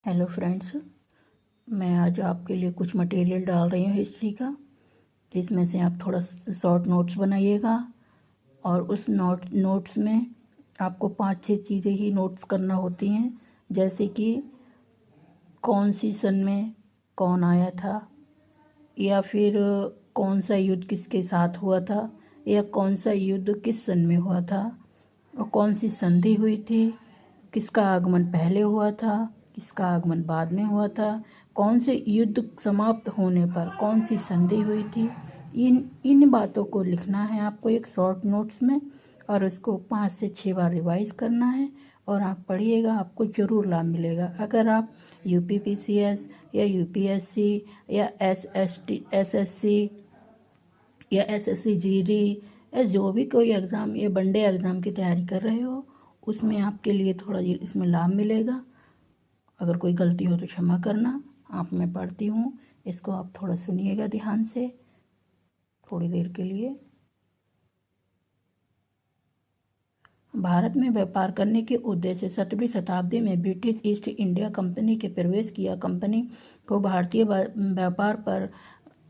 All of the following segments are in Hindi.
हेलो फ्रेंड्स, मैं आज आपके लिए कुछ मटेरियल डाल रही हूँ हिस्ट्री का। इसमें से आप थोड़ा शॉर्ट नोट्स बनाइएगा और उस नोट्स में आपको 5-6 चीज़ें ही नोट्स करना होती हैं, जैसे कि कौन सी सन में कौन आया था, या फिर कौन सा युद्ध किसके साथ हुआ था, या कौन सा युद्ध किस सन में हुआ था, और कौन सी संधि हुई थी, किसका आगमन पहले हुआ था, किसका आगमन बाद में हुआ था, कौन से युद्ध समाप्त होने पर कौन सी संधि हुई थी। इन इन बातों को लिखना है आपको एक शॉर्ट नोट्स में, और उसको 5 से 6 बार रिवाइज करना है। और आप पढ़िएगा, आपको ज़रूर लाभ मिलेगा। अगर आप यूपीपीसीएस या यूपीएससी या एसएससी या एसएससी जीडी या जो भी कोई एग्ज़ाम या वनडे एग्ज़ाम की तैयारी कर रहे हो, उसमें आपके लिए थोड़ा इसमें लाभ मिलेगा। अगर कोई गलती हो तो क्षमा करना। आप मैं पढ़ती हूँ, इसको आप थोड़ा सुनिएगा ध्यान से थोड़ी देर के लिए। भारत में व्यापार करने के उद्देश्य से 17वीं शताब्दी में ब्रिटिश ईस्ट इंडिया कंपनी के प्रवेश किया। कंपनी को भारतीय व्यापार पर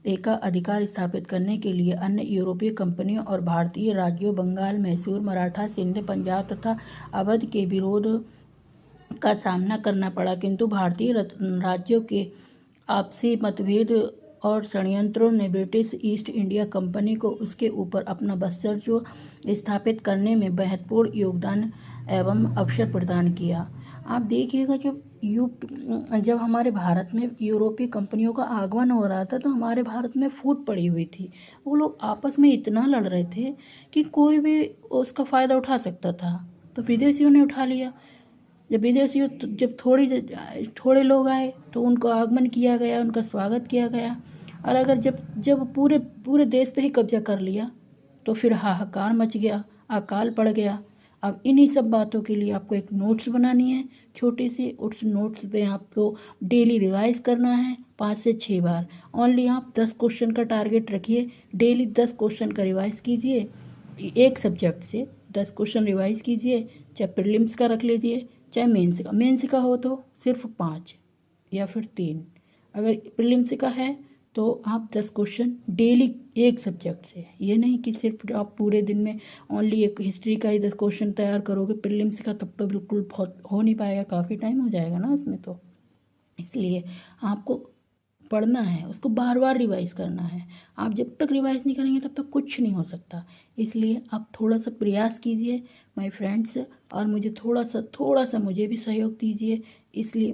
एकाधिकार स्थापित करने के लिए अन्य यूरोपीय कंपनियों और भारतीय राज्यों बंगाल, मैसूर, मराठा, सिंध, पंजाब तथा अवध के विरोध का सामना करना पड़ा, किंतु भारतीय राज्यों के आपसी मतभेद और षड्यंत्रों ने ब्रिटिश ईस्ट इंडिया कंपनी को उसके ऊपर अपना वर्चस्व स्थापित करने में महत्वपूर्ण योगदान एवं अवसर प्रदान किया। आप देखिएगा, जब हमारे भारत में यूरोपीय कंपनियों का आगमन हो रहा था तो हमारे भारत में फूट पड़ी हुई थी। वो लोग आपस में इतना लड़ रहे थे कि कोई भी उसका फ़ायदा उठा सकता था, तो विदेशियों ने उठा लिया। जब थोड़े लोग आए तो उनको आगमन किया गया, उनका स्वागत किया गया। और अगर जब जब पूरे पूरे देश पे ही कब्जा कर लिया तो फिर हाहाकार मच गया, अकाल पड़ गया। अब इन्हीं सब बातों के लिए आपको एक नोट्स बनानी है छोटी सी। उस नोट्स पे आपको डेली रिवाइज करना है 5 से 6 बार। ओनली आप 10 क्वेश्चन का टारगेट रखिए। डेली 10 क्वेश्चन का रिवाइज कीजिए। एक सब्जेक्ट से 10 क्वेश्चन रिवाइज कीजिए, चाहे प्रीलिम्स का रख लीजिए चाहे मेंस का हो तो सिर्फ 5 या फिर 3। अगर प्रीलिम्स का है तो आप 10 क्वेश्चन डेली एक सब्जेक्ट से। ये नहीं कि सिर्फ आप पूरे दिन में ओनली एक हिस्ट्री का ही 10 क्वेश्चन तैयार करोगे प्रीलिम्स का, तब तो बिल्कुल बहुत हो नहीं पाएगा, काफ़ी टाइम हो जाएगा ना उसमें। तो इसलिए आपको पढ़ना है, उसको बार बार रिवाइज करना है। आप जब तक रिवाइज नहीं करेंगे तब तक कुछ नहीं हो सकता। इसलिए आप थोड़ा सा प्रयास कीजिए माय फ्रेंड्स, और मुझे थोड़ा सा मुझे भी सहयोग दीजिए। इसलिए